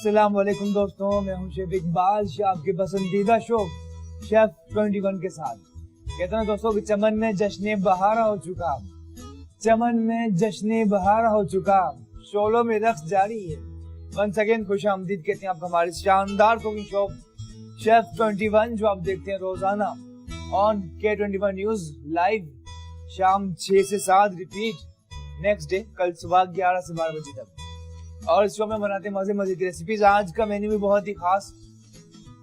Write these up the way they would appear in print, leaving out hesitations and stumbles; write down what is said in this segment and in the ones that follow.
अस्सलाम वालेकुम दोस्तों, मैं हूं शेफ इकबाल, आपके पसंदीदा शो शेफ 21 के साथ। कहते हैं दोस्तों कि चमन में जश्न बहार हो चुका, चमन में जश्न बहार हो चुका, शोलों में रक्स जारी है। वंस अगेन खुश आमदीद कहते हैं आपको हमारी शानदार कुकिंग शो शेफ 21, जो आप देखते हैं रोजाना ऑन K21 न्यूज लाइव शाम 6 से 7, रिपीट नेक्स्ट डे कल सुबह 11 से 12 बजे तक। और इस शो में बनाते हैं मजे की रेसिपीज। आज का मेन्यू भी बहुत ही खास,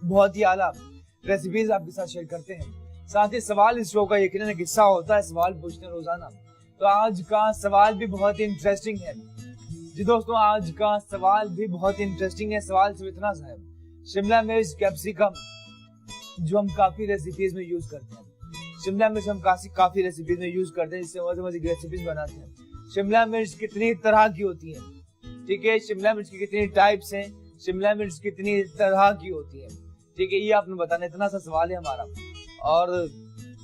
बहुत ही आला रेसिपीज आपके साथ शेयर करते हैं। साथ ही सवाल इस शो का यकीनन एक हिस्सा होता है, सवाल पूछते हैं रोजाना। तो आज का सवाल भी बहुत ही इंटरेस्टिंग है जी दोस्तों, आज का सवाल भी बहुत ही इंटरेस्टिंग है। सवाल सिर्फ इतना सा है, शिमला मिर्च कैप्सिकम जो हम काफी रेसिपीज में यूज करते हैं, शिमला मिर्च हम काफी रेसिपीज में यूज करते हैं, जिससे मजे की रेसिपीज बनाते हैं। शिमला मिर्च कितनी तरह की होती है, ठीक है, शिमला मिर्च की कितनी टाइप्स हैं, शिमला मिर्च कितनी तरह की होती है, ठीक है, ये आपने बताना। इतना सा सवाल है हमारा, और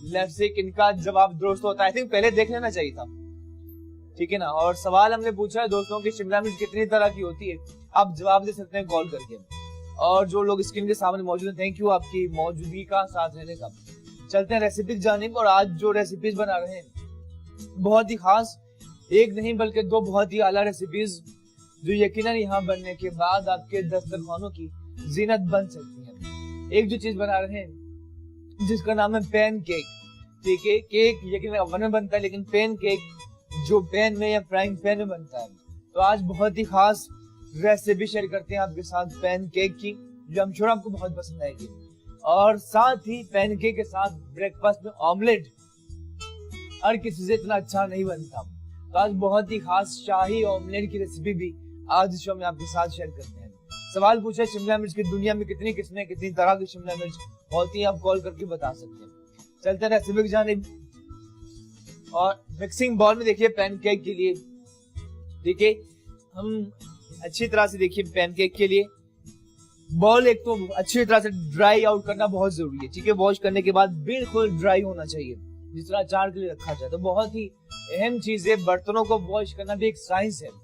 लेफ्ट से इनका जवाब दोस्तों होता है, आई थिंक पहले देख लेना चाहिए था, ठीक है ना। और सवाल हमने पूछा है दोस्तों कि शिमला मिर्च कितनी तरह की होती है, आप जवाब दे सकते हैं कॉल करके। और जो लोग स्क्रीन के सामने मौजूद हैं, थैंक यू आपकी मौजूदगी का, साथ रहने का। चलते हैं रेसिपी जानिब। और आज जो रेसिपीज बना रहे हैं बहुत ही खास, एक नहीं बल्कि दो बहुत ही आला रेसिपीज, जो यकीनन यहाँ बनने के बाद आपके दस्तरखानों की जीनत बन सकती है। एक जो चीज बना रहे हैं जिसका नाम है पैन केक, ठीक है। केक यकीनन ओवन में बनता है, लेकिन पैन केक जो पैन में या फ्राइंग पैन में बनता है। तो आज बहुत ही खास रेसिपी शेयर करते हैं आपके साथ पैन केक की, जो हम श्योर आपको बहुत पसंद आएगी। और साथ ही पैन केक के साथ ब्रेकफास्ट में ऑमलेट हर किसी से इतना अच्छा नहीं बनता। तो आज बहुत ही खास शाही ऑमलेट की रेसिपी भी आज इस शो में आपके साथ शेयर करते हैं। सवाल पूछा, शिमला मिर्च की दुनिया में कितनी किस्में, कितनी तरह की शिमला मिर्च होती है, आप कॉल करके बता सकते हैं। चलते हैं रेसिपी की जानिब। और मिक्सिंग बाउल में देखिए पैनकेक के लिए, ठीक है, हम अच्छी तरह से देखिए पैनकेक के लिए बाउल एक तो अच्छी तरह से ड्राई आउट करना बहुत जरूरी है, ठीक है। वॉश करने के बाद बिल्कुल ड्राई होना चाहिए, जिस तरह अचार के लिए रखा जाए। तो बहुत ही अहम चीज है, बर्तनों को वॉश करना भी एक साइंस है।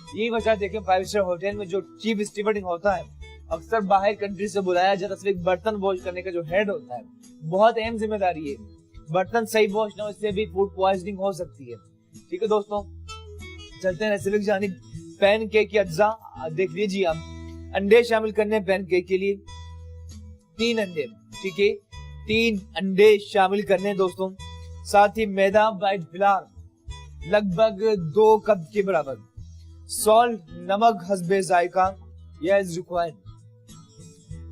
यही वजह देखें 5 स्टार होटल में जो चीफ स्टीवर्ड होता है, अक्सर बाहर कंट्री से बुलाया जाता है। सिर्फ बर्तन वॉश करने का जो हेड होता है, बहुत अहम जिम्मेदारी है। बर्तन सही वॉश ना हो, इससे भी फूड पॉइजनिंग हो सकती है, ठीक है दोस्तों। चलते हैं रेसिपी की जानिब। पैन केक के अज्जा देख लीजिए आप। अंडे शामिल करने पैन केक के लिए 3 अंडे, ठीक है, 3 अंडे शामिल करने दोस्तों। साथ ही मैदा व्हाइट फ्लावर लगभग 2 कप के बराबर, सॉल्ट नमक हस्बे जायका या एज रिक्वायर्ड।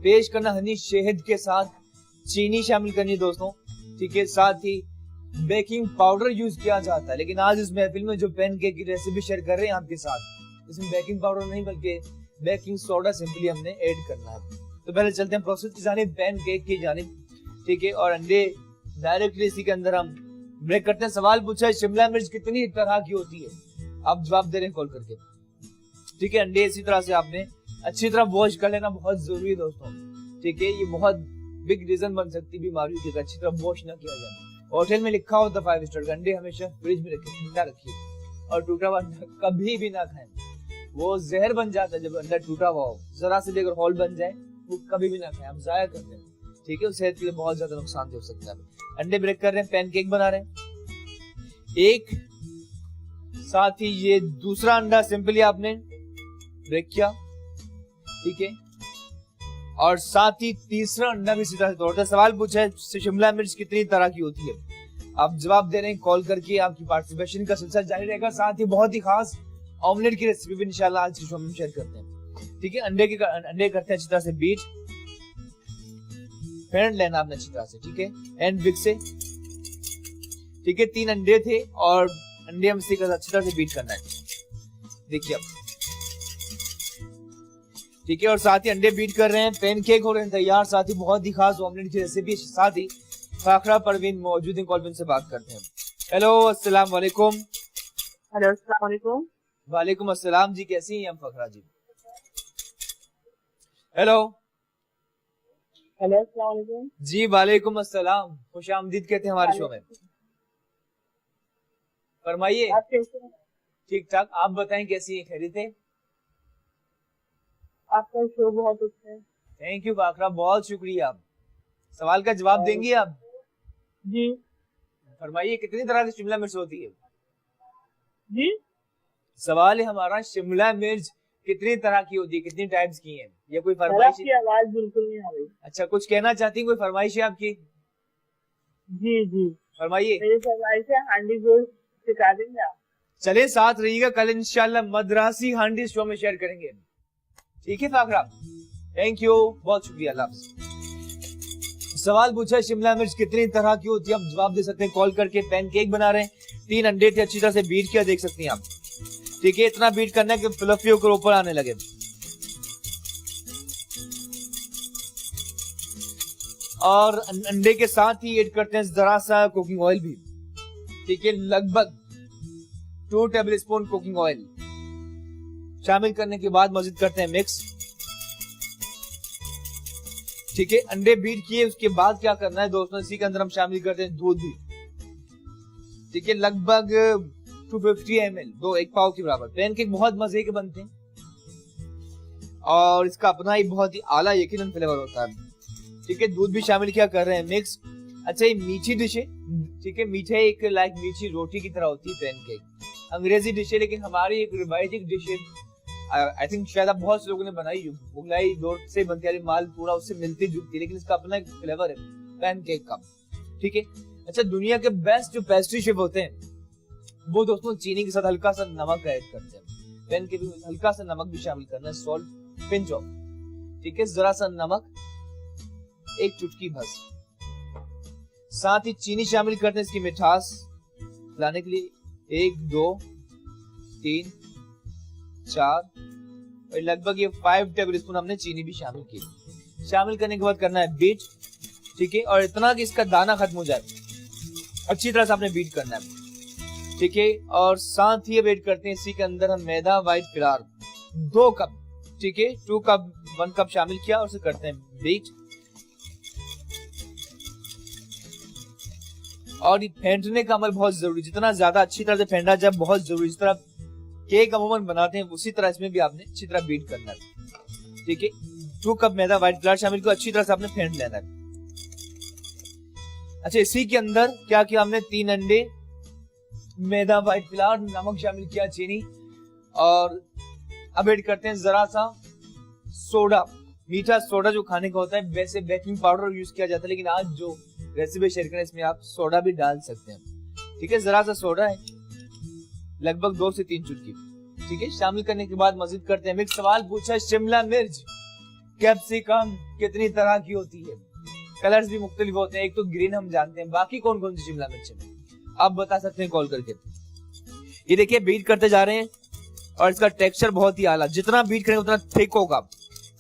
पेश करना हनी शहद के साथ चीनी शामिल करनी दोस्तों, ठीक है। साथ ही बेकिंग पाउडर यूज किया जाता है, लेकिन आज इस महफिल में जो पैनकेक की रेसिपी शेयर कर रहे हैं आपके साथ, इसमें बेकिंग पाउडर नहीं बल्कि बेकिंग सोडा सिंपली हमने ऐड करना है। तो पहले चलते हैं प्रोसेस की जानिब, पैनकेक की जानिब, ठीक है। और अंडे डायरेक्टली इसी के अंदर हम ब्रेक करते हैं। सवाल पूछा है शिमला मिर्च कितनी तरह की होती है, आप जवाब दे रहे हैं कॉल करके, ठीक है। अंडे इसी तरह से आपने अच्छी तरह वॉश कर लेना बहुत जरूरी है दोस्तों, ठीक है। ये बहुत बिग रीजन बन सकती है बीमारियों की, अच्छी तरह वॉश ना किया जाए। होटल में लिखा होता 5 स्टार का, अंडे हमेशा फ्रिज में रखिए, ठंडा रखिए, और टूटा हुआ कभी भी ना खाएं, वो जहर बन जाता है। जब अंडा टूटा हुआ हो, जरा से भी अगर होल बन जाए, वो कभी भी ना खाएं, हम जाया करते हैं, ठीक है। सेहत के लिए बहुत ज्यादा नुकसान हो सकता है। अंडे ब्रेक कर रहे हैं, पैनकेक बना रहे हैं एक, साथ ही ये दूसरा अंडा सिंपली आपने ब्रेक किया, ठीक है। और साथ ही तीसरा अंडा भी इसी तरह से तोड़ते हैं। सवाल पूछा है शिमला मिर्च कितनी तरह की होती है, आप जवाब दे रहे हैं कॉल करके। आपकी पार्टिसिपेशन का सिलसिला जारी रहेगा। साथ ही बहुत ही खास ऑमलेट की रेसिपी भी इंशाल्लाह आज शो में शेयर करते हैं, ठीक है। अंडे करते हैं अच्छी तरह से बीट, फेंट लेना आपने अच्छी तरह से, ठीक है, एंड विक से, ठीक है। 3 अंडे थे और अंडे हम इसी अच्छी तरह से बीट करना है, देखिए आप, ठीक है। और साथ ही अंडे बीट कर रहे हैं, पैनकेक हो रहे हैं तैयार। साथ ही बहुत ही खास ऑमलेट की रेसिपी, साथ ही फाखरा परवीन मौजूद हैं, कॉल से बात करते हैं। हेलो अस्सलाम वालेकुम। हेलो अस्सलाम वालेकुम। वालेकुम अस्सलाम जी, कैसी हैं हम फखरा जी? हेलो हेलो अस्सलाम वालेकुम जी, वालेकुम अस्सलाम, खुश आमदीद कहते हैं हमारे शो में। फरमाइए। आप कैसे हैं? ठीक ठाक, आप बताएं कैसी है, खैरियत है? आपका शो बहुत अच्छा है। थैंक यू बाखरा, बहुत शुक्रिया। सवाल का जवाब देंगी आप? जी फरमाइए, कितनी तरह की शिमला मिर्च होती है? जी सवाल है हमारा, शिमला मिर्च कितनी तरह की होती है, कितनी टाइप्स की हैं? या कोई सर, फरमाइश? आपकी आवाज बिल्कुल नहीं आ रही। अच्छा, कुछ कहना चाहती हैं? कोई फरमाइश है आपकी? जी जी फरमाइए। मेरी फरमाइश है हांडी गोश्त सिखा देंगे आप? चले, साथ रहिएगा, कल इंशाल्लाह मद्रासी हांडी शो में शेयर करेंगे। ठीक है फाखरा, थैंक यू, बहुत शुक्रिया, अल्लाह हाफ़िज़। सवाल पूछा है शिमला मिर्च कितनी तरह की होती है, आप जवाब दे सकते हैं कॉल करके। पैनकेक बना रहे हैं, 3 अंडे थे, अच्छी तरह से बीट किया, देख सकती हैं आप। ठीक है, इतना बीट करना है कि फ्लफी होकर ऊपर आने लगे। और अंडे के साथ ही ऐड करते हैं जरा सा कुकिंग ऑयल भी। ठीक है, लगभग 2 टेबल स्पून कुकिंग ऑयल शामिल करने के बाद मजीद करते हैं मिक्स। ठीक है, अंडे बीट किए, उसके बाद क्या करना है दोस्तों, इसी के अंदर हम शामिल करते हैं दूध भी। ठीक है, लगभग 250 ml, 1 पाव के बराबर। पैनकेक बहुत मजे के बनते हैं और इसका अपना ही बहुत ही आला यकीनन फ्लेवर होता है। ठीक है, दूध भी शामिल क्या कर रहे हैं मिक्स। अच्छा, ये मीठी डिश है। ठीक है, मीठे एक लाइक मीठी रोटी की तरह होती है पैनकेक। अंग्रेजी डिश है लेकिन हमारी एक रिवायती डिश है। आई थिंक शायद आप बहुत से लोगों ने बनाई हो, मुगलाई दौर से बनती है, माल पूरा उससे मिलती जुलती है, लेकिन इसका अपना एक फ्लेवर है पैनकेक का। ठीक है, अच्छा, दुनिया के बेस्ट जो पेस्ट्री शेफ होते हैं वो दोस्तों चीनी के साथ हल्का सा नमक ऐड करते हैं। पैनकेक में हल्का सा नमक भी शामिल करना है, सॉल्ट, पिंच ऑफ। ठीक है, जरा सा नमक, एक चुटकी बस, साथ ही चीनी शामिल करते हैं इसकी मिठास लाने के लिए। 1 2 3 4 और लगभग ये 5 टेबल स्पून हमने चीनी भी शामिल की। शामिल करने के बाद करना है बीट। ठीक है, और इतना कि इसका दाना खत्म हो जाए, अच्छी तरह से आपने बीट करना है। ठीक है, और साथ ही अब ऐड करते हैं इसी के अंदर हम मैदा वाइट फ्लावर 2 कप। ठीक है, 2 कप 1 कप शामिल किया और उसे करते हैं बीट। और ये फेंटने का अमल बहुत जरूरी, जितना ज्यादा अच्छी तरह से फेंटा जाए बहुत जरूरी। जिस तरह केक अमूमन बनाते हैं उसी तरह इसमें भी आपने अच्छी तरह बीट करना है। ठीक है, 2 कप मैदा वाइट फ्लावर शामिल को अच्छी तरह से आपने फेंट लेना है। अच्छा, इसी के अंदर क्या किया हमने, 3 अंडे, मैदा वाइट फ्लावर, नमक शामिल किया, चीनी, और अब ऐड करते हैं जरा सा सोडा, मीठा सोडा जो खाने का होता है। वैसे बेकिंग पाउडर यूज किया जाता है, लेकिन आज जो रेसिपी शेयर करें इसमें आप सोडा भी डाल सकते हैं। ठीक है, जरा सा सोडा है, लगभग 2 से 3 चुटकी। ठीक है, शामिल करने के बाद मजीद करते हैं मिक्स। सवाल पूछा शिमला मिर्च कैप्सिकम कितनी तरह की होती है? कलर्स भी मुख्तलिफ होते हैं, एक तो ग्रीन हम जानते हैं, बाकी कौन कौन सी शिमला मिर्च है आप बता सकते हैं कॉल करके। ये देखिए, बीट करते जा रहे हैं और इसका टेक्सचर बहुत ही आला, जितना बीट करेंगे उतना थिक होगा।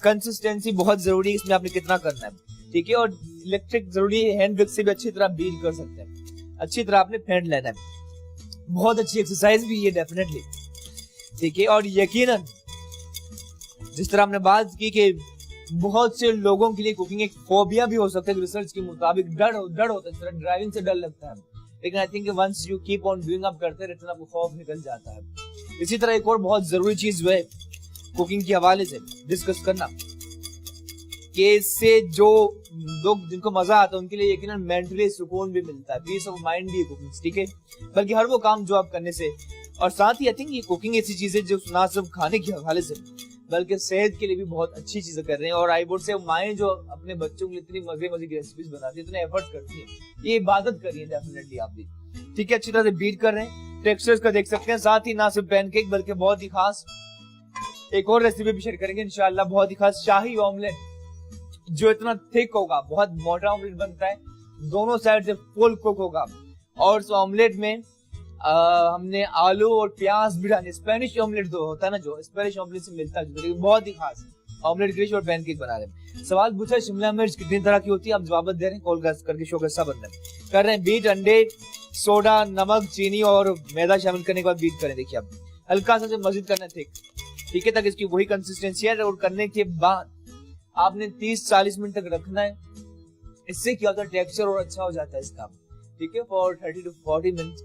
कंसिस्टेंसी बहुत जरूरी है, इसमें आपने कितना करना है। ठीक है, और इलेक्ट्रिक जरूरी है, हैंड विक से भी अच्छी तरह बीट कर सकते हैं। अच्छी तरह आपने फेंट लेना है, बहुत अच्छी एक्सरसाइज भी है डेफिनेटली। ठीक है, और यकीनन जिस तरह हमने बात की कि बहुत से लोगों के लिए कुकिंग एक फोबिया भी हो सकता है, रिसर्च के मुताबिक डर होता है, ड्राइविंग से डर लगता है, लेकिन I think once you keep on doing, आप करते रहते हैं, आपको खौफ निकल जाता है। इसी तरह एक और बहुत जरूरी चीज जो है कुकिंग के हवाले से डिस्कस करना, कि इससे जो लोग जिनको मजा आता है उनके लिए यकीनन मेंटली सुकून भी मिलता है, पीस ऑफ माइंड भी है कुकिंग। ठीक है, बल्कि हर वो काम जो आप करने से, और साथ ही आई थिंक ये कुकिंग ऐसी चीज है जो ना सिर्फ खाने के हवाले से बल्कि सेहत के लिए भी बहुत अच्छी चीजें कर रहे हैं। और आई वुड से माएं जो अपने बच्चों के लिए इतनी मजे की रेसिपीज बनाती है, इतने एफर्ट करती है, ये इबादत करिए डेफिनेटली आप भी। ठीक है, अच्छी तरह से बीट कर रहे हैं, टेक्सचर्स का देख सकते हैं। साथ ही ना सिर्फ पैनकेक बल्कि बहुत ही खास एक और रेसिपी भी शेयर करेंगे इंशाल्लाह, बहुत ही खास शाही ऑमलेट जो इतना थिक होगा, बहुत मोटा ऑमलेट बनता है, दोनों साइड से फुल कुक होगा। और इस ऑमलेट में हमने आलू और प्याज भी डाले। स्पेनिश ऑमलेट जो होता है ना, जो स्पेनिश ऑमलेट से मिलता है, जो बहुत ही खास ऑमलेट डिश और पैनकेक बना रहे हैं। सवाल पूछा शिमला मिर्च कितनी तरह की होती है, आप जवाब दे रहे हैं कॉल करके, शो कैसा बन रहा है कर रहे हैं। बीट, अंडे, सोडा, नमक, चीनी और मैदा शामिल करने के बाद बीट करें। देखिए आप हल्का सा मजीद करना है थिक, ठीक है, तक इसकी वही कंसिस्टेंसी है। और करने के बाद आपने 30-40 मिनट तक रखना है। इससे क्या होता है, टेक्सचर और अच्छा हो जाता है इसका। ठीक है, फॉर 30 to 40 मिनट,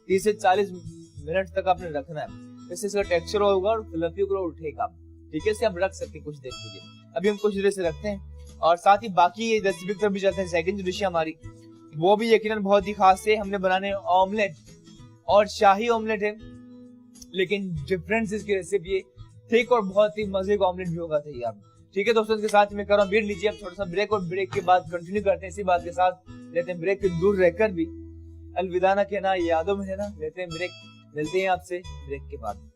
30 से 40 मिनट तक आपने रखना है। इससे इसका टेक्सचर होगा और फ्लफी और उठेगा। ठीक है, इसे आप रख सकते हैं कुछ देर के लिए। अभी हम कुछ देर से रखते हैं और साथ ही बाकी रेसिपी की तरफ भी चलते हैं। सेकंड जो डिश है हमारी वो भी यकीनन बहुत ही खास है। हमने बनाने ऑमलेट और शाही ऑमलेट है, लेकिन डिफरेंस इसकी रेसिपी है थिक और बहुत ही मजे का ऑमलेट भी होगा तैयार। ठीक है दोस्तों, इसके साथ में कर रहा हूँ वेट लीजिए, अब थोड़ा सा ब्रेक और ब्रेक के बाद कंटिन्यू करते हैं। इसी बात के साथ लेते हैं ब्रेक के दूर रहकर भी अलविदा ना कहना यादों में है ना। लेते हैं ब्रेक, मिलते हैं आपसे ब्रेक के बाद।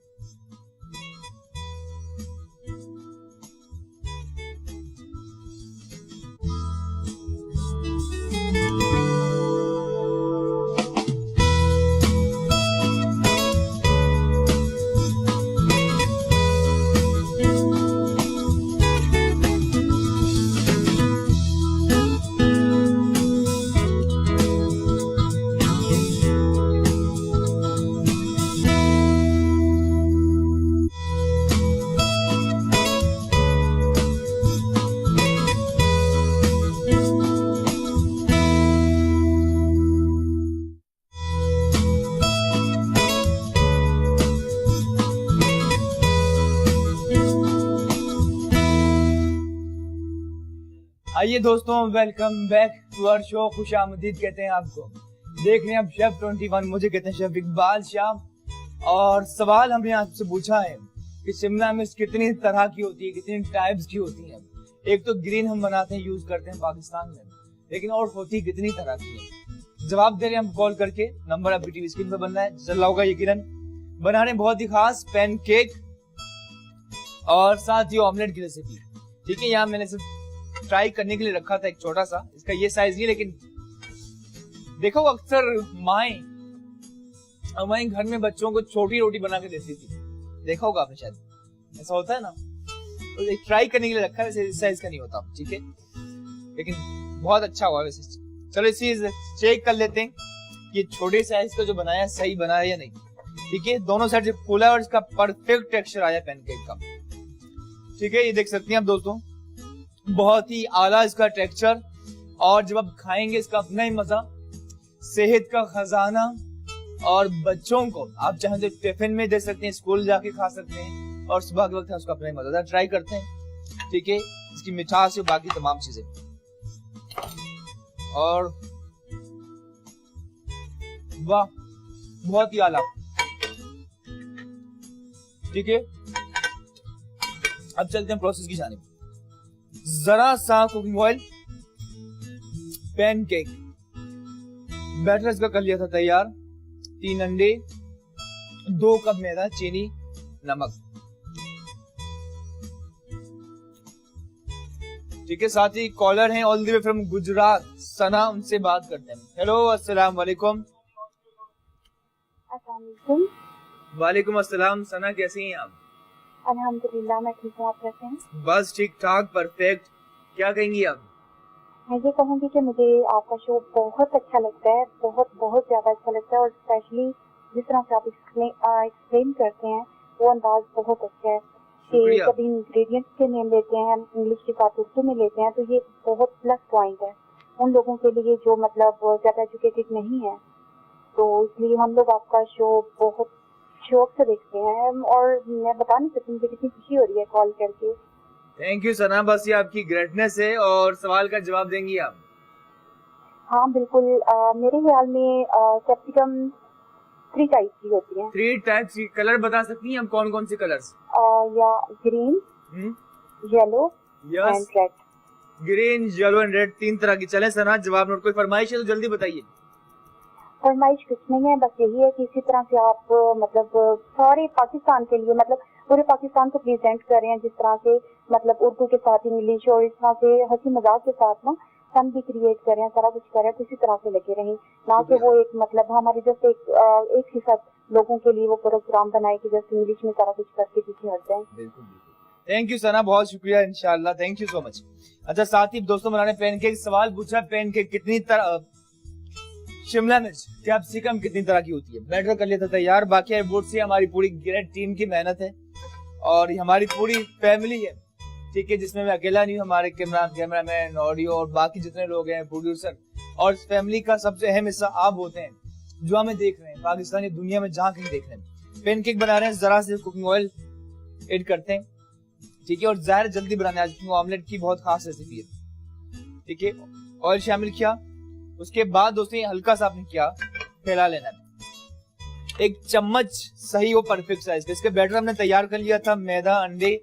आइए दोस्तों, welcome back to our show. खुशामदीद कहते हैं आपको। देख रहे हैं आप शेफ 21, मुझे कहते हैं शेफ इकबाल शाह। और सवाल हमने आपसे पूछा है कि शिमला मिर्च कितनी तरह की होती है, कितनी टाइप्स की होती है। एक तो ग्रीन हम बनाते हैं, यूज करते हैं पाकिस्तान में, लेकिन और होती कितनी तरह की है। जवाब दे रहे हैं हम कॉल करके। नंबर आपकी टीवी स्क्रीन पर बनना है, चल रहा होगा यकीनन। बना रहे बहुत ही खास पैनकेक और साथ ही ऑमलेट की रेसिपी। ठीक है, यहाँ मैंने सिर्फ ट्राई करने के लिए रखा था एक छोटा सा, इसका ये साइज नहीं, लेकिन देखो अक्सर माएं घर में बच्चों को छोटी रोटी बना के देती थी, देखा होगा आपने शायद, ऐसा होता है ना। तो एक ट्राई करने के लिए रखा है, वैसे इस साइज का नहीं होता। ठीक है, लेकिन बहुत अच्छा हुआ वैसे। चलो इस चीज चेक कर लेते हैं कि छोटे साइज का जो बनाया सही बना है या नहीं। ठीक है, दोनों साइड से फूला और इसका परफेक्ट टेक्सचर आया पैनकेक का। ठीक है, ये देख सकते हैं आप दोस्तों, बहुत ही आला इसका टेक्सचर, और जब आप खाएंगे इसका अपना ही मजा, सेहत का खजाना। और बच्चों को आप चाहें तो टिफिन में दे सकते हैं, स्कूल जाके खा सकते हैं, और सुबह के वक्त उसका अपना ही मजा। ट्राई करते हैं। ठीक है, इसकी मिठास और बाकी तमाम चीजें, और वाह बहुत ही आला। ठीक है, अब चलते हैं प्रोसेस की जानिब। जरा सा कुकिंग ऑयल, पैनकेक बैटर इसका कर लिया था तैयार। 3 अंडे, 2 कप मैदा, चीनी, नमक। ठीक है, साथ ही कॉलर हैं all the way from Gujarat, Sana, उनसे बात करते हैं। हेलो, अस्सलाम वालेकुम। वालेकुम अस्सलाम। सना कैसी हैं आप? अल्हम्दुलिल्लाह मैं ठीक हूँ, आप कैसे हैं? बस ठीक ठाक, परफेक्ट। क्या कहेंगी आप? मैं ये कहूँगी कि मुझे आपका शो बहुत अच्छा लगता है, बहुत बहुत ज्यादा अच्छा लगता है, और स्पेशली जिस तरह से आप एक्सप्लेन करते हैं वो अंदाज बहुत अच्छा है कि जब इंग्रेडिएंट्स के नेम लेते हैं हम इंग्लिश के साथ उर्दू में लेते हैं, तो ये बहुत प्लस पॉइंट है उन लोगों के लिए जो मतलब ज्यादा एजुकेटेड नहीं है। तो इसलिए हम लोग आपका शो बहुत शौक से देखते हैं, और मैं बता नहीं सकती मुझे कितनी खुशी हो रही है कॉल करके। थैंक यू सना, बस ये आपकी ग्रेटनेस है। और सवाल का जवाब देंगी आप? हाँ बिल्कुल। मेरे ख्याल में कैप्सिकम 3 टाइप की होती है। 3 टाइप्स की। कलर बता सकती हैं आप कौन कौन से कलर्स? या green, yellow and red. Green, yellow and red, 3 तरह की। चले सना, जवाब नोट। कोई फरमाइश है तो जल्दी बताइए। फरमाइश कुछ नहीं है, बस यही है कि इसी तरह से आप मतलब सारे पाकिस्तान के लिए, मतलब पूरे पाकिस्तान को प्रेजेंट कर रहे हैं, जिस तरह से मतलब उर्दू के साथ इंग्लिश और इस तरह से हंसी मजाक के साथ ना फन भी क्रिएट कर रहे हैं, सारा कुछ कर रहे हैं। तो इसी तरह से लगे रहें, ना कि वो एक मतलब हमारे जैसे एक ही साथ लोगों के लिए वो प्रोग्राम बनाए कि जैसे इंग्लिश में सारा कुछ करके पीछे हट जाए। बिल्कुल बिल्कुल। थैंक यू सना, बहुत शुक्रिया। इंशाल्लाह, थैंक यू सो मच। अच्छा, साथ ही दोस्तों बनाने पैनकेक, सवाल पूछा पैनकेक कितनी तरह, शिमला मिर्च कैप्सिकम कितनी तरह की होती है। बैटर कर लिया था तैयार। बाकी बोर्ड से हमारी पूरी ग्रेट टीम की मेहनत है, और हमारी पूरी फैमिली है। ठीक है, जिसमें मैं अकेला नहीं हूँ, हमारे कैमरामैन, ऑडियो और बाकी जितने लोग हैं, प्रोड्यूसर, और इस फैमिली का सबसे अहम हिस्सा आप होते हैं जो हमें देख रहे हैं पाकिस्तानी दुनिया में जहाँ कहीं देख रहे हैं। पैनकेक बना रहे हैं, जरा से कुकिंग ऑयल ऐड करते हैं, ठीक है, और ज़ाहिर जल्दी बनाने आज क्योंकि ऑमलेट की बहुत खास रेसिपी है। ठीक है, ऑयल शामिल किया, उसके बाद दोस्तों ये हल्का सा आपने क्या फैला लेना है, एक चम्मच सही हो परफेक्ट साइज का। इसके बैटर हमने तैयार कर लिया था, मैदा, अंडे,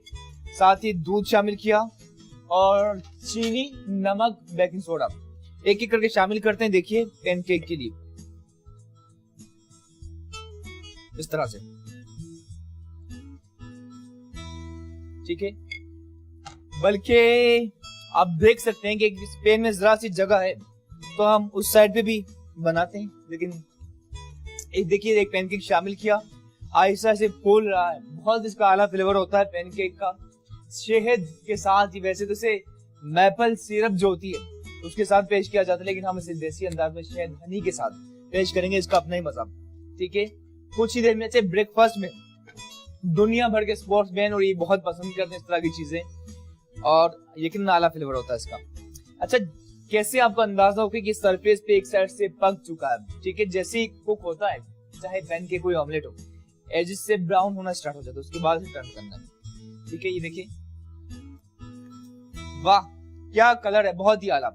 साथ ही दूध शामिल किया और चीनी, नमक, बेकिंग सोडा एक एक करके शामिल करते हैं। देखिए पैनकेक के लिए इस तरह से, ठीक है। बल्कि आप देख सकते हैं कि स्पेन में जरा सी जगह है तो हम उस साइड पे भी बनाते हैं, लेकिन एक देखिए एक पैनकेक शामिल किया, आहिस्ता से फूल रहा है, बहुत इसका आला फ्लेवर होता है पैनकेक का, शहद के साथ ही। वैसे तो इसे मैपल सिरप जो होती है उसके साथ पेश किया जाता है, लेकिन हम इसे देसी अंदाज में शहद हनी के साथ पेश करेंगे, इसका अपना ही मजा। ठीक है, कुछ ही देर में से ब्रेकफास्ट में दुनिया भर के स्पोर्ट्समैन और ये बहुत पसंद करते हैं इस तरह की चीजें, और यकीनन आला फ्लेवर होता है इसका। अच्छा, कैसे आपको अंदाजा हो कि सरफेस पे एक साइड से पक चुका है। ठीक है, जैसे ही कुक होता है, चाहे पैनकेक कोई ऑमलेट हो, एजेस से ब्राउन होना स्टार्ट हो जाता है, उसके बाद टर्न करना है। ठीक है, ये देखिए, वाह क्या कलर है, बहुत ही आला।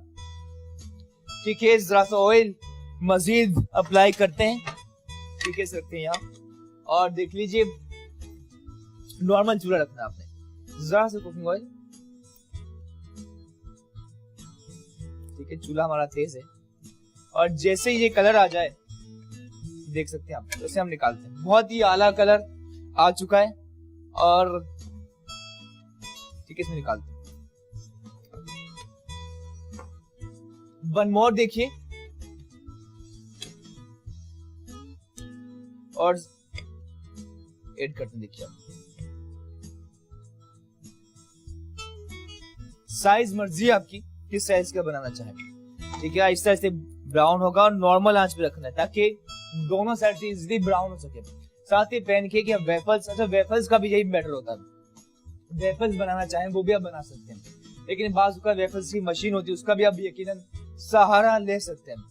ठीक है, जरा सा ऑयल मजीद अप्लाई करते हैं, ठीक है, रखते हैं यहाँ, और देख लीजिए नॉर्मल चूल्हा रखना है आपने, जरा सा कुकिंग ऑयल। ठीक है, चूल्हा हमारा तेज है, और जैसे ये कलर आ जाए देख सकते हैं आप, जैसे हम निकालते हैं, बहुत ही आला कलर आ चुका है, और ठीक है इसमें निकालते हैं। वन मोर देखिए, और ऐड करते हैं, देखिए साइज मर्जी आपकी किस साइज का बनाना चाहें। ठीक है, आहिस्ता आहिस्ता ब्राउन होगा और नॉर्मल आंच पे रखना है ताकि दोनों साइड से इजीली ब्राउन हो सके। साथ ही पैनकेक या वेफल्स, अच्छा वेफल्स का भी यही बेटर होता है, वेफल्स बनाना चाहें वो भी आप बना सकते हैं, लेकिन बाज़ का वेफल्स की मशीन होती है उसका भी आप यकीनन सहारा ले सकते हैं।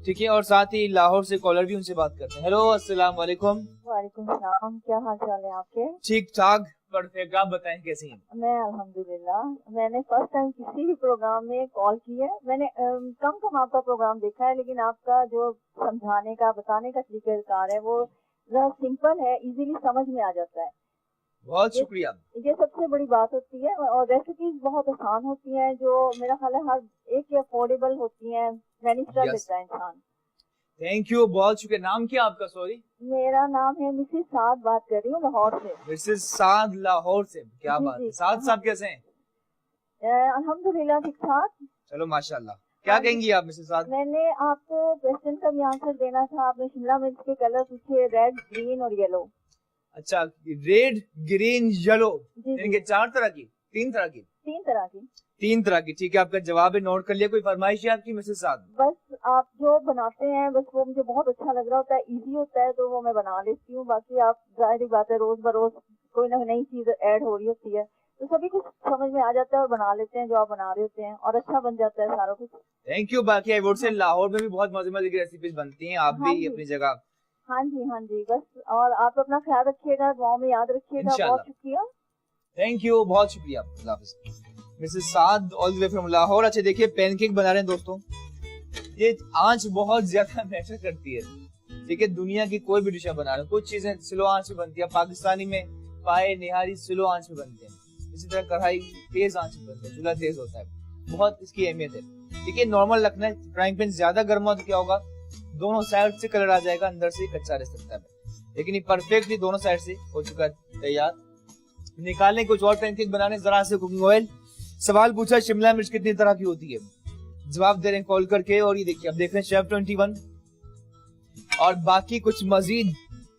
ठीक है, और साथ ही लाहौर से कॉलर भी, उनसे बात करते हैं। हेलो, अस्सलाम वालेकुम। वालेकुम सलाम, क्या हाल चाल है आपके? ठीक ठाक, परफेक्ट, आप बताएं कैसी हैं? मैं अल्हम्दुलिल्लाह। मैंने फर्स्ट टाइम किसी भी प्रोग्राम में कॉल की है। मैंने कम आपका प्रोग्राम देखा है, लेकिन आपका जो समझाने का, बताने का तरीकाकार है वो जरा सिंपल है, इजीली समझ में आ जाता है। बहुत शुक्रिया। ये सबसे बड़ी बात होती है, और रेसिपीज बहुत आसान होती हैं, जो मेरा ख्याल है हर एक अफोर्डेबल होती हैं, मैनेज कर लेता है इंसान। थैंक यू, बहुत शुक्रिया। नाम क्या आपका? सॉरी, मेरा नाम है मिसेस साद, बात कर रही हूँ लाहौर से। मिसेस साद, लाहौर से, क्या जी, बात जी। है। साद साहब कैसे हैं? अल्हम्दुलिल्लाह ठीक ठाक। चलो माशाल्लाह। क्या कहेंगी आप मिसेस साद? मैंने आपको क्वेश्चन का भी आंसर देना था। आपने शिमला मिर्च के कलर पूछे, रेड, ग्रीन और येलो। अच्छा, रेड, ग्रीन, येलो, जी, जी। इनके 4 तरह की, 3 तरह की, 3 तरह की। 3 तरह की। ठीक है, आपका जवाब है, नोट कर लिया। कोई फरमाइश है आपकी मिसेस साद? बस आप जो बनाते हैं बस वो मुझे बहुत अच्छा लग रहा होता है, इजी होता है, तो वो मैं बना लेती हूँ। बाकी आप जाहिर बात है रोज बरोज कोई ना नई चीज ऐड हो रही होती है, तो सभी कुछ समझ में आ जाता है और बना लेते हैं जो आप बना रहे होते हैं, और अच्छा बन जाता है सारा कुछ। Thank you. बाकी आई वुड से लाहौर में भी बहुत मजे मजे की रेसिपीज बनती हैं, आप हाँ भी जी। अपनी जगह। हाँ जी, हाँ जी, बस। और आप अपना ख्याल रखिएगा, दुआ में याद रखिएगा। इंशाल्लाह। बहुत शुक्रिया। थैंक यू, बहुत शुक्रिया। अल्लाह हाफिज़। Mrs Saad all the way from Lahore. अच्छा देखिए, पैनकेक बना रहे हैं दोस्तों, ये आंच बहुत ज्यादा मैटर करती है। ठीक है, दुनिया की कोई भी डिश बना रहे हो, कुछ चीजें स्लो आंच पे बनती है। पाकिस्तानी में पाए निहारी स्लो आंच पे बनते हैं, इसी तरह कढ़ाई तेज आंच पे बनते हैं, चूल्हा तेज होता है, बहुत इसकी अहमियत है। ठीक है, नॉर्मल रखना है। फ्राइंग पैन ज्यादा गर्म हो तो क्या होगा, दोनों साइड से कलर आ जाएगा, अंदर से कच्चा रह सकता है। लेकिन ये परफेक्टली दोनों साइड से हो चुका है तैयार। निकालने कुछ और पैनकेक बनाने, जरा से कुकिंग ऑयल। सवाल पूछा शिमला मिर्च कितनी तरह की होती है, जवाब दे रहे हैं कॉल करके। और ये देखिए, अब देख रहे हैं शेफ 21, और बाकी कुछ मजीद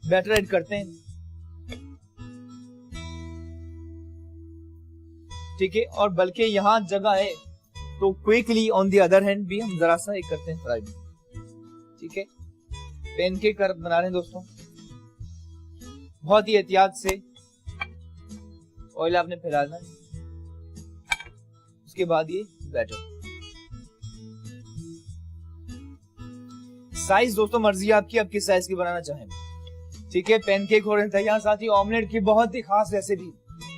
बैटर ऐड करते हैं। ठीक है, और बल्कि यहाँ जगह है तो quickly on the other hand भी हम जरा सा एक करते हैं फ्राई। ठीक है, पैनकेक बना रहे हैं दोस्तों, बहुत ही एहतियात से ऑयल आपने फैलाना है, उसके बाद ये बैटर। साइज दोस्तों मर्जी आपकी, आप किस साइज की बनाना चाहें। ठीक है, पैनकेक हो रहे हैं तैयार। साथ ही ऑमलेट की बहुत ही खास रेसिपी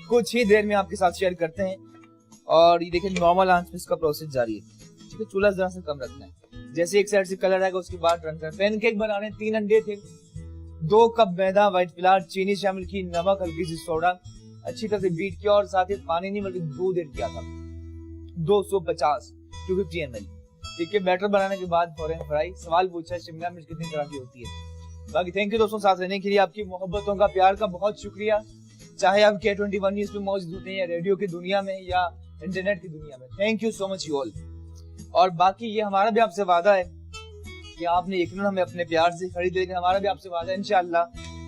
कुछ ही देर में आपके साथ शेयर करते हैं। और ये देखिए नॉर्मल आंच पे इसका प्रोसेस जारी है, ठीक है। चूल्हा जरा से कम रखना है। जैसे एक साइड से कलर आएगा उसके बाद टर्न करना। पैनकेक बनाने 3 अंडे थे, 2 कप मैदा, व्हाइट फ्लावर, चीनी शामिल की, नमक, हल्की सी सोडा, अच्छी तरह से बीट किया और साथ ही पानी नहीं बल्कि दूध ऐड किया था 250 250 ml, ठीक है। बैटर बनाने के बाद फौरन फ्राई। सवाल पूछा शिमला मिर्च कितनी तरह की होती है। बाकी थैंक यू दोस्तों साथ रहने के लिए, आपकी मोहब्बतों का, प्यार का बहुत शुक्रिया। चाहे आप K21 न्यूज़ पे मौजूद होते हैं या रेडियो की दुनिया में या इंटरनेट की दुनिया में, thank you so much you all. और बाकी ये हमारा भी आपसे वादा है कि आपने यकीनन हमें अपने प्यार से खरीद, लेकिन हमारा भी आपसे वादा है इंशाअल्लाह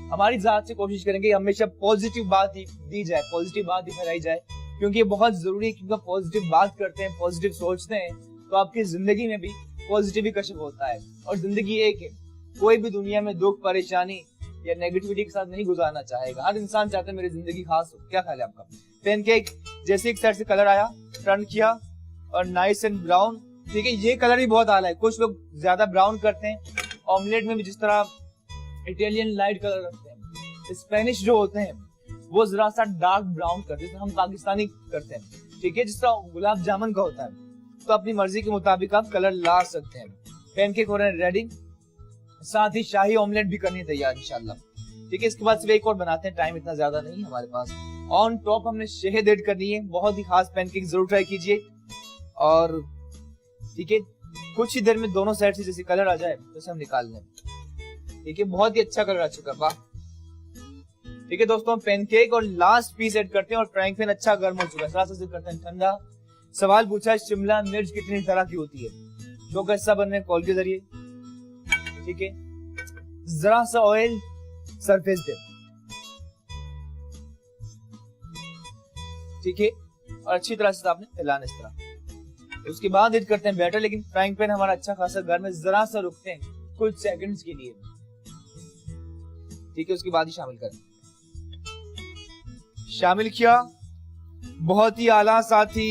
हमारी जात से कोशिश करेंगे हमेशा पॉजिटिव बात दी जाए, पॉजिटिव बात फैलाई जाए, क्योंकि ये बहुत जरूरी है। क्योंकि पॉजिटिव बात करते हैं, पॉजिटिव सोचते हैं तो आपकी जिंदगी में भी पॉजिटिव ही कशिफ होता है। और जिंदगी एक है, कोई भी दुनिया में दुख, परेशानी या नेगेटिविटी के साथ नहीं गुजारना चाहेगा। हर इंसान चाहता है मेरी जिंदगी खास हो। क्या ख्याल है आपका? पैनकेक जैसे एक साइड से कलर आया, टर्न किया और नाइस एंड ब्राउन, ठीक है। ये कलर भी बहुत आला है, कुछ लोग ज्यादा ब्राउन करते हैं। ऑमलेट में भी जिस तरह इटालियन लाइट कलर रखते हैं, स्पेनिश जो होते हैं वो जरा सा डार्क ब्राउन करते हैं, हम पाकिस्तानी करते हैं, ठीक है। जिस तरह गुलाब जामुन का होता है, तो अपनी मर्जी के मुताबिक आप कलर ला सकते हैं। पैनकेक हो रहे हैं रेडी, साथ ही शाही ऑमलेट भी करनी तैयार इंशाल्लाह, ठीक है। इसके बाद सिर्फ एक और बनाते हैं, टाइम इतना ज्यादा नहीं है हमारे पास। ऑन टॉप हमने शहद ऐड करनी है, बहुत ही खास पैनकेक जरूर ट्राई कीजिए। और ठीक है, कुछ ही देर में दोनों साइड से जैसे कलर आ जाए तो हम निकाल लें, ठीक है। बहुत ही अच्छा कलर आ चुका है, वाह, ठीक है दोस्तों। पैनकेक और लास्ट पीस ऐड करते हैं और फ्राइंग पैन अच्छा गर्म हो चुका है, थोड़ा सा करते हैं ठंडा। सवाल पूछा है शिमला मिर्च कितनी तरह की होती है, जो कैसा बनने कॉल के जरिए, ठीक है। जरा सा ऑयल सरफेस पे, ठीक है, और अच्छी तरह से आपने फैलाना इस तरह। उसके बाद ऐड करते हैं बैटर, लेकिन फ्राइंग पैन हमारा अच्छा खासा गर्म है, जरा सा रुकते हैं कुछ सेकंड्स के लिए, ठीक है। उसके बाद ही शामिल करें, शामिल किया, बहुत ही आला। साथ ही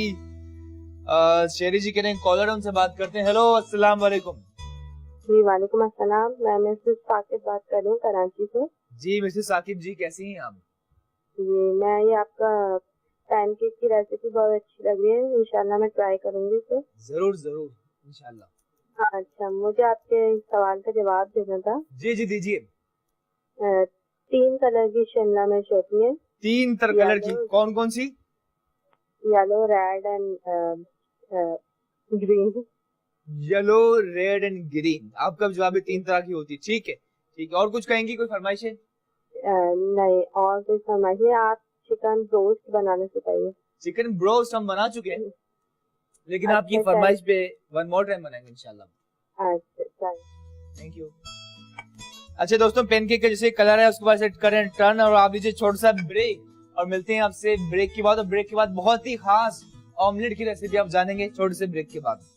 शेरी जी कह रहे हैं कॉलर, उनसे बात करते हैं। हेलो, अस्सलाम वालेकुम। जी वालेकुम अस्सलाम, मैं मिसेस साकिब बात कर रही हूँ कराची से। जी मिसेस साकिब जी, कैसी हैं आप? जी मैं ये आपका पैनकेक की रेसिपी बहुत अच्छी लग रही है, इंशाल्लाह मैं ट्राई करूंगी इसे। जरूर जरूर इंशाल्लाह। अच्छा, मुझे आपके सवाल का जवाब देना था। जी जी दीजिए। 3 कलर की शिमला मिर्च होती है। 3 कलर की, कौन कौन सी? Yellow, red and green. Yellow, red and green, आपका जवाब 3 तरह की होती है, ठीक है, ठीक है। और कुछ कहेंगी, कोई फरमाइश है? नहीं, और कोई फरमाइश है? आप चिकन ब्रोस्ट बनाना सिखाइए। चिकन ब्रोस्ट हम बना चुके हैं, लेकिन अच्छा, आपकी फरमाइश पे 1 मोर टाइम बनाएंगे इंशाल्लाह। अच्छा, थैंक यू। अच्छा दोस्तों, पैनकेक का जैसे कलर है उसके बाद सेट करें टर्न, और आप लीजिए छोटा सा ब्रेक, और मिलते हैं आपसे ब्रेक के बाद। और ब्रेक के बाद बहुत ही खास ऑमलेट की रेसिपी आप जानेंगे छोटे से ब्रेक के बाद।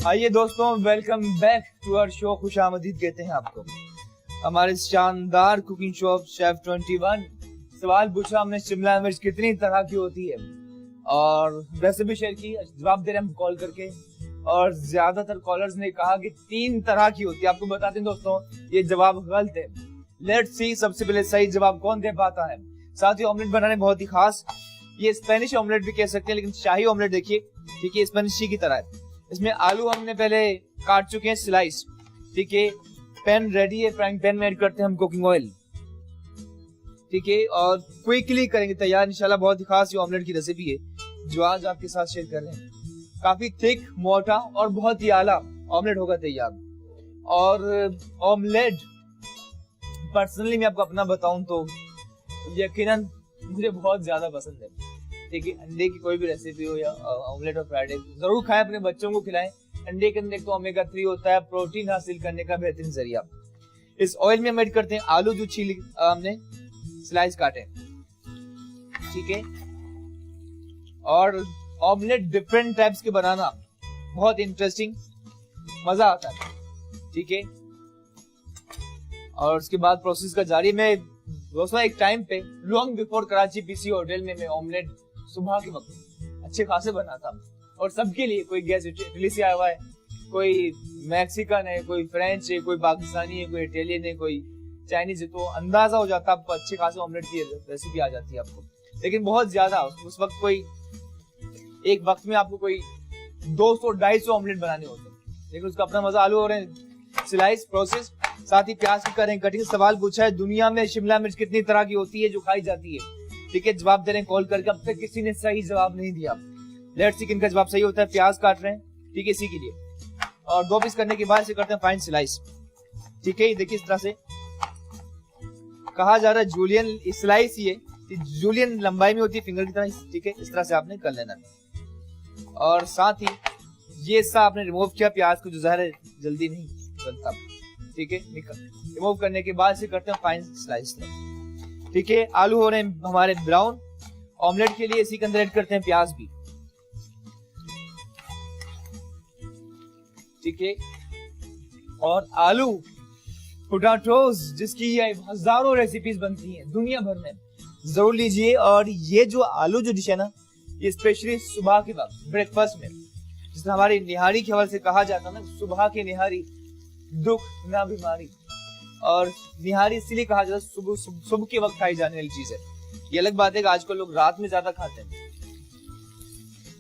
आइए दोस्तों, welcome back to our show. खुशामदीद कहते हैं आपको हमारे शानदार कुकिंग शो शेफ 21। सवाल पूछा हमने शिमला मिर्च कितनी तरह की होती है, और रेसिपी शेयर की, जवाब दे रहे हम कॉल करके, और ज्यादातर कॉलर्स ने कहा कि 3 तरह की होती है। आपको बताते हैं दोस्तों, ये जवाब गलत है। लेट्स सी सबसे पहले सही जवाब कौन दे पाता है। साथ ही ऑमलेट बनाने बहुत ही खास, ये स्पेनिश ऑमलेट भी कह सकते हैं, लेकिन शाही ऑमलेट देखिए, ठीक है, स्पेनिश की तरह है। इसमें आलू हमने पहले काट चुके हैं स्लाइस, ठीक है। पैन रेडी है, फ्राइंग पैन में ऐड करते हैं हम कुकिंग ऑयल, ठीक है, और क्विकली करेंगे तैयार इंशाल्लाह। बहुत ही खास ये ऑमलेट की रेसिपी है जो आज आपके साथ शेयर कर रहे हैं। काफी थिक, मोटा और बहुत ही आला ऑमलेट होगा तैयार। और ऑमलेट पर्सनली मैं आपको अपना बताऊं तो यकीनन मुझे बहुत ज्यादा पसंद है। ठीक है, अंडे की कोई भी रेसिपी हो या ऑमलेट और फ्राइड एग जरूर खाएं, अपने बच्चों को खिलाएं। अंडे के अंदर तो ओमेगा 3 होता है, प्रोटीन हासिल करने का बेहतरीन जरिया। इस ऑयल में हम ऐड करते हैं आलू जो छील हमने स्लाइस काटे, ठीक है। और ऑमलेट डिफरेंट टाइप्स के बनाना बहुत इंटरेस्टिंग, मजा आता है, ठीक है। और उसके बाद प्रोसेस का जारी। मैं दोस्तों एक टाइम पे long before Karachi PC hotel में मैं ऑमलेट सुबह के वक्त अच्छे खासे बनाता और सबके लिए, कोई गेस्ट इटली से आया हुआ है, कोई मैक्सिकन है, कोई फ्रेंच है, कोई पाकिस्तानी है, कोई इटालियन है, कोई चाइनीज है, तो अंदाजा हो जाता है आपको, अच्छे खासे ऑमलेट की रेसिपी आ जाती है आपको। लेकिन बहुत ज्यादा उस वक्त कोई एक वक्त में आपको कोई 200-250 ऑमलेट बनाने होते हैं, लेकिन उसका अपना मजा। आलू हो रहे हैं स्लाइस प्रोसेस, साथ ही प्याज की करें कटिंग। सवाल पूछा है दुनिया में शिमला मिर्च कितनी तरह की होती है जो खाई जाती है, ठीक है। जवाब दे रहे हैं कॉल करके, अब तक किसी ने सही जवाब नहीं दिया। लेट्स सी किनका जवाब सही होता है। प्याज काट रहे हैं, ठीक है, इसी के लिए। और 2 पीस करने के बाद से करते हैं फाइन स्लाइस, ठीक है। देखिए इस तरह से कहा जा रहा है जूलियन स्लाइस, ये जूलियन लंबाई में होती है फिंगर की तरह, ठीक है। इस तरह से आपने कर लेना। और साथ ही ये सा आपने रिमूव किया प्याज को, जो ज़ाहिर है जल्दी नहीं बनता, ठीक है। रिमूव करने के बाद से करते हैं फाइन स्लाइस, ठीक है। आलू हो रहे हैं हमारे ब्राउन। ऑमलेट के लिए इसी के अंदर ऐड करते हैं प्याज भी, ठीक है। और आलू पोटैटोज जिसकी हजारों रेसिपीज बनती हैं दुनिया भर में, जरूर लीजिए। और ये जो आलू जो डिश है ना, ये स्पेशली सुबह के वक्त ब्रेकफास्ट में, जिसमें हमारी निहारी के हवाले से कहा जाता है ना, सुबह की निहारी दुख ना बीमारी। और निहारी इसलिए कहा जाता है सुबह के वक्त खाई जाने वाली चीज है। ये अलग बात है कि आजकल लोग रात में ज्यादा खाते हैं,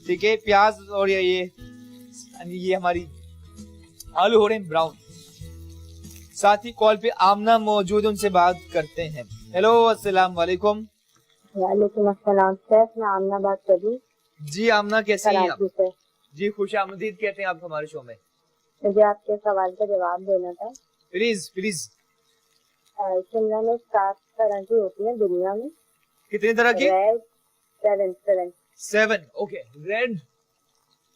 ठीक है। प्याज और ये हमारी आलू हो रहे हैं ब्राउन। साथ ही कॉल पे आमना मौजूद, उनसे बात करते हैं। हेलो, अस्सलाम वालेकुम। वालेकुम अस्सलाम सर, मैं आमना बात कर रही हूँ। जी आमना, कैसे हैं आप? सर जी खुश आमदीद कहते हैं आप हमारे शो में। मुझे आपके सवाल का जवाब देना था। Please please. शिमला में 7 तरह की होती है दुनिया में। कितनी तरह की? Red 7, okay. Red,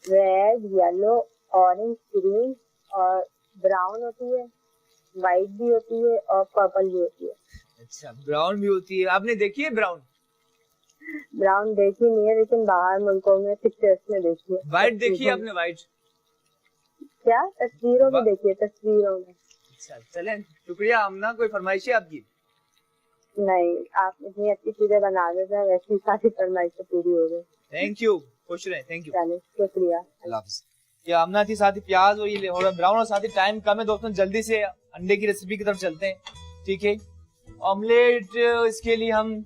yellow, orange, green और ब्राउन होती है, व्हाइट भी होती है और पर्पल भी होती है। अच्छा, ब्राउन भी होती है। आपने देखी है ब्राउन? ब्राउन देखी नहीं है, लेकिन बाहर मुल्कों में पिक्चर्स में देखी है। व्हाइट देखी है आपने? व्हाइट क्या? तस्वीरों में देखी है, तस्वीरों में। अच्छा चलें, शुक्रिया आमना। कोई फरमाइश है आपकी? नहीं, आप इतनी अच्छी चीजें बना देते हैं, वैसी सारी फरमाइशें पूरी हो गई। थैंक यू, खुश रहें। थैंक यू, शुक्रिया, अल्लाह हाफ़िज़। ये आमना थी, साथ ही प्याज और ये हो रहा है ब्राउन। और साथ ही टाइम कम है दोस्तों, जल्दी से अंडे की रेसिपी की तरफ चलते हैं, ठीक है। ऑमलेट इसके लिए हम,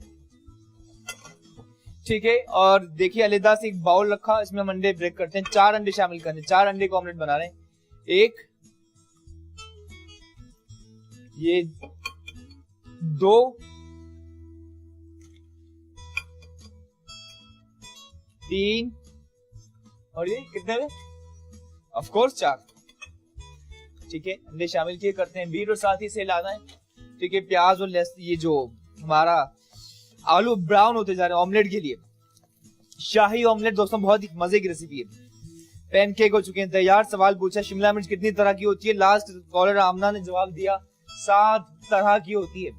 ठीक है। और देखिए अलग से एक बाउल रखा, इसमें हम अंडे ब्रेक करते हैं। 4 अंडे शामिल करने, 4 अंडे का ऑमलेट बना रहे हैं। 1, ये 2, 3 और ये कितने में? ऑफ कोर्स 4, ठीक है। अंडे शामिल किए, करते हैं बीट और साथ ही से लाना है, ठीक है। प्याज और ये जो हमारा आलू ब्राउन होते जा रहे हैं ऑमलेट के लिए। शाही ऑमलेट दोस्तों बहुत ही मजे की रेसिपी है। पैनकेक हो चुके हैं तैयार। सवाल पूछा शिमला मिर्च कितनी तरह की होती है। लास्ट कॉलर आमना ने जवाब दिया 7 तरह की होती है।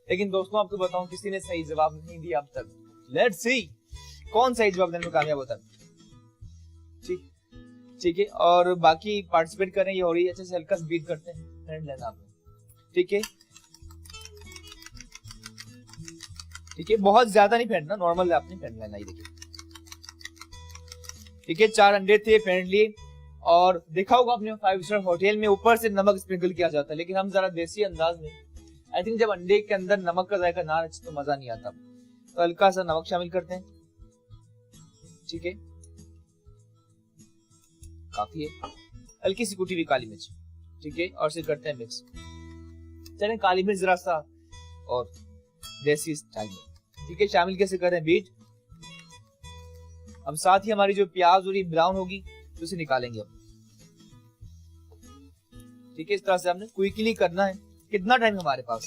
लेकिन दोस्तों आपको बताऊं, किसी ने सही जवाब नहीं दिया अब तक। लेट्स सी कौन सही जवाब देने में कामयाब होता है, ठीक है। और बाकी पार्टिसिपेट करें, ये हो रही है अच्छे से, हल्का से बीट करते हैं, फेंट लेना आपने, ठीक है, ठीक है। बहुत ज्यादा नहीं फेंटना, नॉर्मल आपने फेंट लेना। ये देखिए, ठीक है। 4 अंडे थे, फेंट लिए। और देखा होगा आपने 5 स्टार होटल में ऊपर से नमक स्प्रिंकल किया जाता है, लेकिन हम जरा देसी अंदाज में, आई थिंक जब अंडे के अंदर नमक का जायका ना रहे तो मजा नहीं आता, तो हल्का सा नमक शामिल करते हैं, ठीक है, काफी है। हल्की सी कुटी हुई काली मिर्च, ठीक है। और से करते हैं मिक्स। चलें, काली मिर्च जरा सा और देसी स्टाइल में, ठीक है, शामिल कैसे कर रहे हैं? बीट। अब साथ ही हमारी जो प्याज और ये ब्राउन होगी तो उसे निकालेंगे हम, ठीक है, इस तरह से आपने क्विकली करना है। कितना टाइम हमारे पास?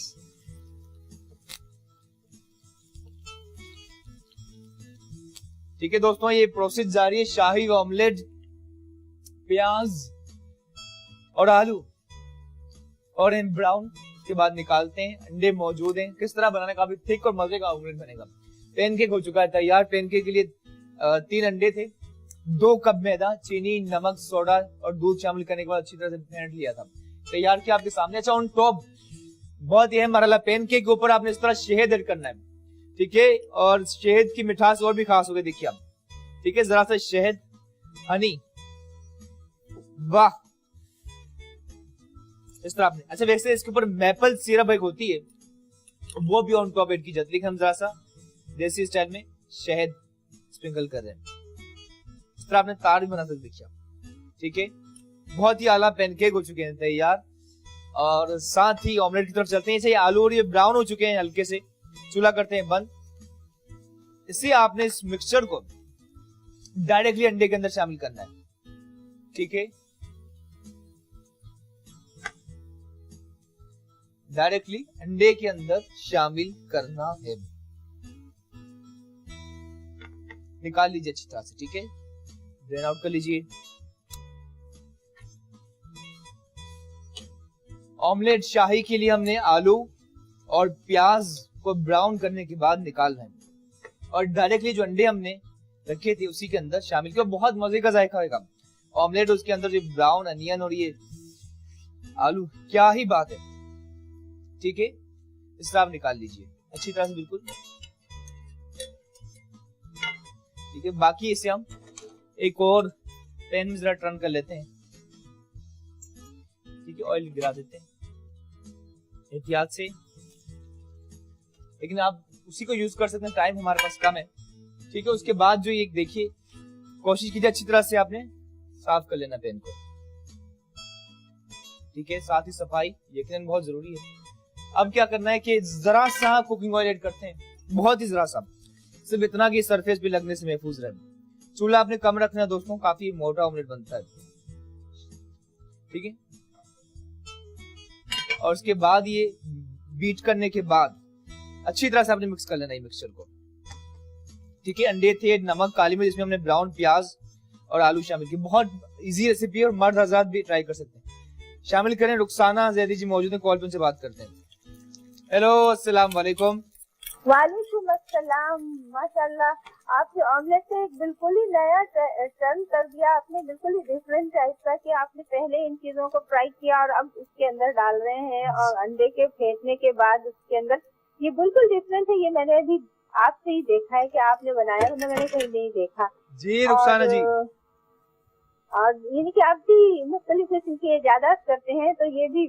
ठीक है दोस्तों, ये प्रोसेस जारी है। शाही ऑमलेट, प्याज और आलू और इन ब्राउन के बाद निकालते हैं। अंडे मौजूद हैं। किस तरह बनाना, काफी थिक और मजे का ऑमलेट बनेगा। पैनकेक हो चुका है तैयार। पैनकेक के लिए 3 अंडे थे, 2 कप मैदा, चीनी, नमक, सोडा और दूध शामिल करने के बाद अच्छी तरह से फेंट लिया था। तैयार किया आपके सामने। अच्छा, ऑन टॉप बहुत ही अहम मरहला, पैनकेक के ऊपर आपने इस तरह शहद ऐड करना है। ठीक है, और शहद की मिठास और भी खास हो गई, देखिए आप। ठीक है, जरा सा शहद, हनी, वाह, इस तरह आपने। अच्छा, वैसे इसके ऊपर मैपल सिरप एक होती है, वो भी ऑन टॉप ऐड की जाती है। लेकिन हम जरा सा देसी स्टाइल में शहद स्प्रिंकल कर रहे हैं। इस तरह आपने तार भी बना सकते, देखिए आप। ठीक है, बहुत ही आला पैनकेक हो चुके हैं तैयार। और साथ ही ऑमलेट की तरफ चलते हैं। इसे आलू और ये ब्राउन हो चुके हैं हल्के से। चूल्हा करते हैं बंद। इसे आपने इस मिक्सचर को डायरेक्टली अंडे के अंदर शामिल करना है। ठीक है, डायरेक्टली अंडे के अंदर शामिल करना है। निकाल लीजिए अच्छी तरह से। ठीक है, ड्रेन आउट कर लीजिए। ऑमलेट शाही के लिए हमने आलू और प्याज को ब्राउन करने के बाद निकालना है और डायरेक्टली जो अंडे हमने रखे थे उसी के अंदर शामिल किया। बहुत मजे का जायका होगा ऑमलेट, उसके अंदर जो ब्राउन अनियन और ये आलू, क्या ही बात है। ठीक है, इस तरह आप निकाल लीजिए अच्छी तरह से, बिल्कुल। ठीक है, बाकी इसे हम एक और पैन में जरा टर्न कर लेते हैं। ठीक है, ऑयल गिरा देते हैं एहतियात से, लेकिन आप उसी को यूज कर सकते हैं, टाइम हमारे पास कम है। ठीक है, उसके बाद जो ये देखिए, कोशिश कीजिए अच्छी तरह से आपने साफ कर लेना पैन को। ठीक है, साथ ही सफाई यकीनन बहुत जरूरी है। अब क्या करना है कि जरा सा कुकिंग ऑयल ऐड करते हैं, बहुत ही जरा सा, सिर्फ इतना कि सरफेस पे लगने से महफूज रहे। चूल्हा आपने कम रखना है दोस्तों, काफी मोटा ऑमलेट बनता है। ठीक है, और उसके बाद ये बीट करने के बाद अच्छी तरह से आपने मिक्स कर लेना है मिक्सचर को। ठीक है, अंडे थे, नमक, काली मिर्च, जिसमें हमने ब्राउन प्याज और आलू शामिल किए। बहुत इजी रेसिपी है और मर्द हज़रात भी ट्राई कर सकते हैं। शामिल करें। रुखसाना जैदी जी मौजूद हैं, कॉल पे उनसे बात करते हैं। हेलो, अस्सलाम वालेकुम। वालेकुम अस्सलाम। माशाल्लाह, आपके ऑमलेट से एक बिल्कुल ही नया टर्न कर दिया आपने, बिल्कुल ही डिफरेंट टाइप का, कि आपने पहले इन चीजों को फ्राई किया और अब इसके अंदर डाल रहे हैं, और अंडे के फेंटने के बाद उसके अंदर, ये बिल्कुल डिफरेंट है। ये मैंने अभी आपसे ही देखा है कि आपने बनाया, वरना मैंने कहीं नहीं देखा जी रुखसाना जी। और यानी कि आप भी मुख्तलिफ किस्म की इजाजत करते हैं, तो ये भी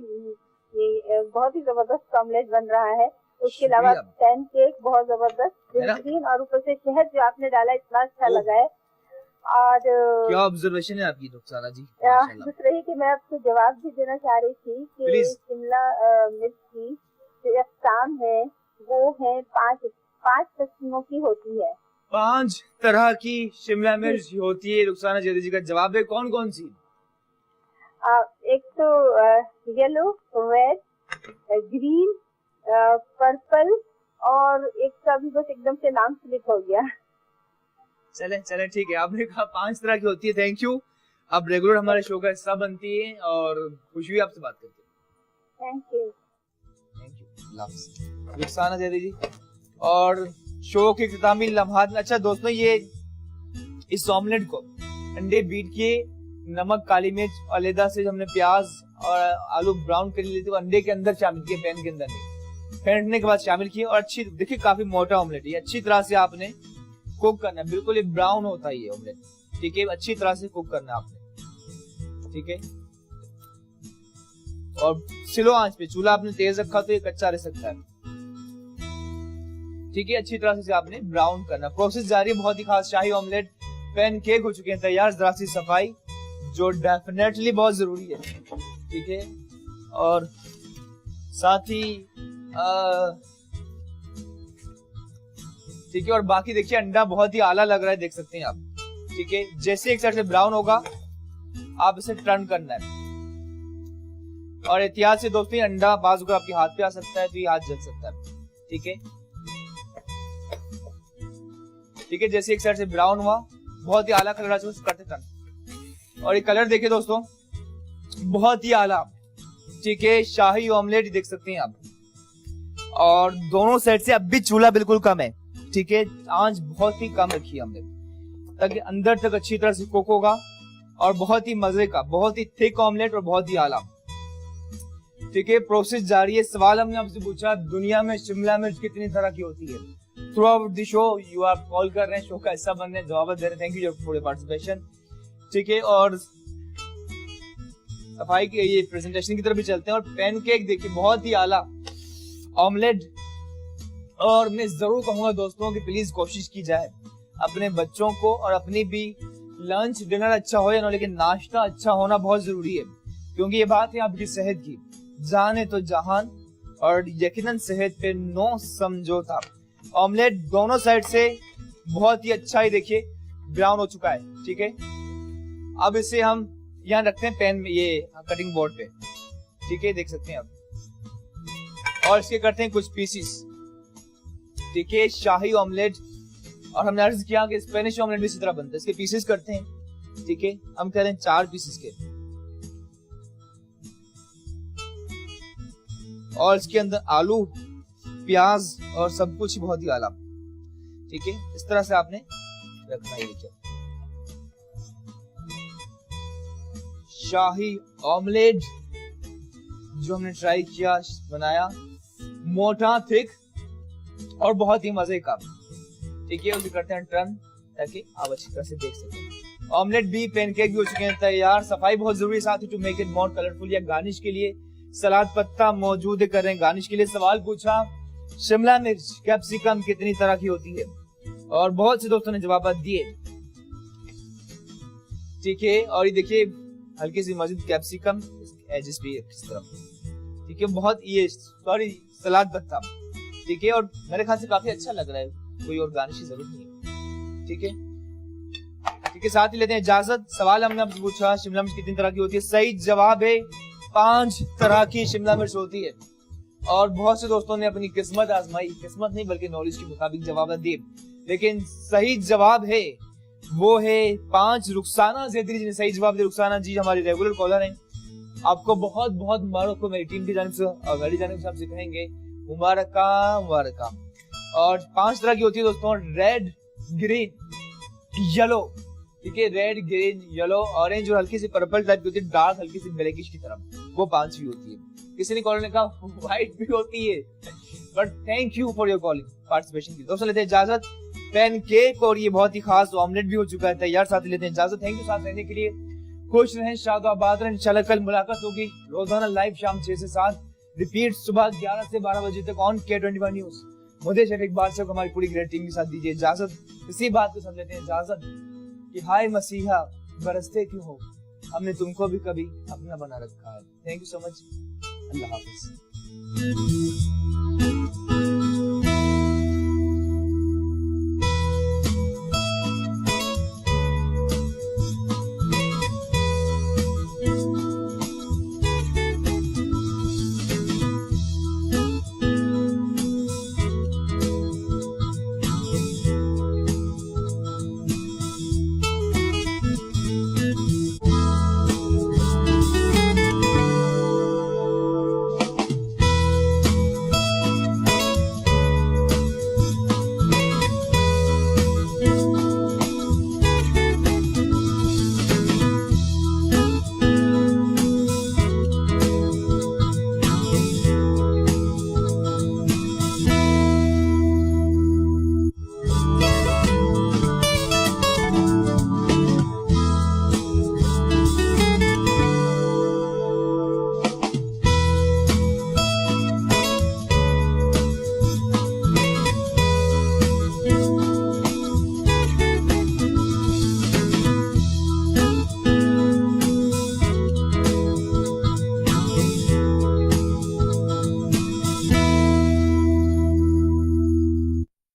बहुत ही जबरदस्त ऑमलेट बन रहा है। उसके अलावा पैन केक बहुत जबरदस्त बेहतरीन, और ऊपर से शहद जो आपने डाला इतना अच्छा लगा है। और क्या ऑब्जर्वेशन है आपकी रुखसाना जी? दूसरे ही कि मैं आपको जवाब भी देना चाह रही थी कि शिमला मिर्च की जो अक़साम है वो है 5 किस्मों की होती है। 5 तरह की शिमला मिर्च होती है। रुखसाना जैदी जी का जवाब है, कौन कौन सी? एक तो येलो, रेड, ग्रीन, पर्पल, और एक का भी बस एकदम से नाम स्लिप हो गया। चले ठीक है, आपने कहा 5 तरह की होती है। थैंक यू, आप रेगुलर हमारे शो का हिस्सा बनती है और खुशी हुई आपसे बात करके। Thank you. रुखसाना जैदी जी, और शो के इख्तितामी लम्हात में। अच्छा दोस्तों, ये इस ऑमलेट को अंडे बीट किए, नमक, काली मिर्च, अलहदा से हमने प्याज और आलू ब्राउन कर लिए थे, अंडे के अंदर शामिल किए, पैन के अंदर नहीं, फेंटने के बाद शामिल किए। और अच्छी, देखिए काफी मोटा ऑमलेट है, अच्छी तरह से आपने कुक करना है, बिल्कुल ये ब्राउन होता है ये ऑमलेट। ठीक है, अच्छी तरह से कुक करना है आपने। ठीक है, और स्लो आंच पे, चूल्हा आपने तेज रखा तो ये कच्चा रह सकता है। ठीक है, अच्छी तरह से आपने ब्राउन करना। प्रोसेस जारी है, बहुत ही खास शाही ऑमलेट पैन केक हो चुके हैं तैयार। जरा सी सफाई जो डेफिनेटली बहुत जरूरी है। ठीक है, और साथ ही ठीक है, और बाकी देखिए अंडा बहुत ही आला लग रहा है, देख सकते हैं आप। ठीक है, जैसे एक साइड से ब्राउन होगा आप इसे टर्न करना है। और एहतियात से दोस्तों, अंडा बाज अगर आपके हाथ पे आ सकता है तो ये हाथ जल सकता है। ठीक है, ठीक है। जैसे एक साइड से ब्राउन हुआ, बहुत ही आला कलर आ चुका, करते टर्न। और ये कलर देखिए दोस्तों, बहुत ही आला। ठीक है, शाही ऑमलेट देख सकते हैं आप। और दोनों साइड से अब भी चूल्हा बिल्कुल कम है। ठीक है, आंच बहुत ही कम रखी है हमने, ताकि अंदर तक अच्छी तरह से कुक होगा। और बहुत ही मजे का, बहुत ही थिक ऑमलेट और बहुत ही आला। ठीक है, प्रोसेस जारी है। सवाल हमने आपसे पूछा, दुनिया में शिमला मिर्च कितनी तरह की होती है? Through out the show you आप कॉल कर रहे हैं, शो का हिस्सा बन रहे हैं, जवाब दे रहे हैं। Thank you for your participation. ठीक है, और सफाई के ये प्रेजेंटेशन की तरफ भी चलते हैं। और पैनकेक देखिए, बहुत ही आला ऑमलेट। और मैं जरूर कहूंगा दोस्तों कि प्लीज कोशिश की जाए अपने बच्चों को, और अपनी भी लंच डिनर अच्छा हो या ना, लेकिन नाश्ता अच्छा होना बहुत जरूरी है। क्योंकि ये बात है आपकी सेहत की, जान है तो जहान, और यकीनन सेहत पे नो समझौता। ऑमलेट दोनों साइड से बहुत ही अच्छा ही देखिए ब्राउन हो चुका है। ठीक है, अब इसे हम यहाँ रखते हैं पैन में, ये कटिंग बोर्ड पे। ठीक है, देख सकते हैं आप। और इसके करते हैं कुछ पीसीस। ठीक है, शाही ऑमलेट। और हमने अर्ज किया कि स्पेनिश ऑमलेट भी इसी तरह बनता है, इसके पीसेस करते हैं। ठीक है, हम कह रहे हैं 4 पीसेस के। और इसके अंदर आलू, प्याज और सब कुछ बहुत ही आला। ठीक है, इस तरह से आपने रखना है। शाही ऑमलेट जो हमने ट्राई किया, बनाया, मोटा, थिक और बहुत ही मजे का। ठीक है, उसे करते हैं टर्न, ताकि आप अच्छी तरह से देख सकें। ऑमलेट भी, पैनकेक भी हो चुके हैं तैयार। सफाई बहुत जरूरी है साथ ही, to make it more colourful. या गार्निश के लिए सलाद पत्ता मौजूद कर रहे हैं। गार्निश के लिए सवाल पूछा, शिमला मिर्च कैप्सिकम कितनी तरह की होती है? और बहुत से दोस्तों ने जवाब दिए। ठीक है, और ये देखिए हल्की सी मजीद कैप्सिकम एजेस पे इस तरफ। ठीक है, बहुत ये सॉरी सलाद पत्ता। ठीक है, और मेरे ख्याल से काफी अच्छा लग रहा है, कोई और गार्निश की जरूरत नहीं है। ठीक है, ठीक है, साथ ही लेते हैं इजाजत। सवाल हमने आपसे पूछा, शिमला मिर्च कितनी तरह की होती है? सही जवाब है 5 तरह की शिमला मिर्च होती है। और बहुत से दोस्तों ने अपनी किस्मत आजमाई, किस्मत नहीं बल्कि नॉलेज के मुताबिक जवाब दिए, लेकिन सही जवाब है वो है 5। रुखसाना जैदी जी ने सही जवाब दिया। रुखसाना जी हमारी रेगुलर कॉलर हैं, आपको बहुत बहुत मुबारक हो मेरी टीम की जानिब से और मेरी जानिब से। आप कहेंगे मुबारका मुबारका। और 5 तरह की होती है दोस्तों, रेड, ग्रीन, येलो। ठीक है, रेड, ग्रीन, येलो, ऑरेंज और हल्की सी पर्पल टाइप की होती है, डार्क हल्की सी ब्लैकिश की तरफ, वो 5 भी होती है। किसी ने कॉलर ने कहा व्हाइट भी होती है, but thank you for your calling participation की। दोस्तों लेते हैं इजाजत। पैनकेक और ये बहुत ही खास ऑमलेट भी हो चुका है तैयार, साथ ही लेते हैं इजाजत। थैंक यू साथ रहने के लिए, खुश रहें, शादाबाद रहें। इंशाल्लाह कल मुलाकात होगी रोजाना लाइव शाम 6 से 7, रिपीट सुबह 11 से 12 बजे तक ऑन K21 न्यूज। मुझे शफीक बादशाह को हमारी पूरी ग्रेट टीम के साथ दीजिए इजाजत। इसी बात को समझ लेते हैं इजाजत कि हाय मसीहा बरसते क्यों हो, हमने तुमको भी कभी अपना बना रखा है। Thank you so much, Allah Hafiz.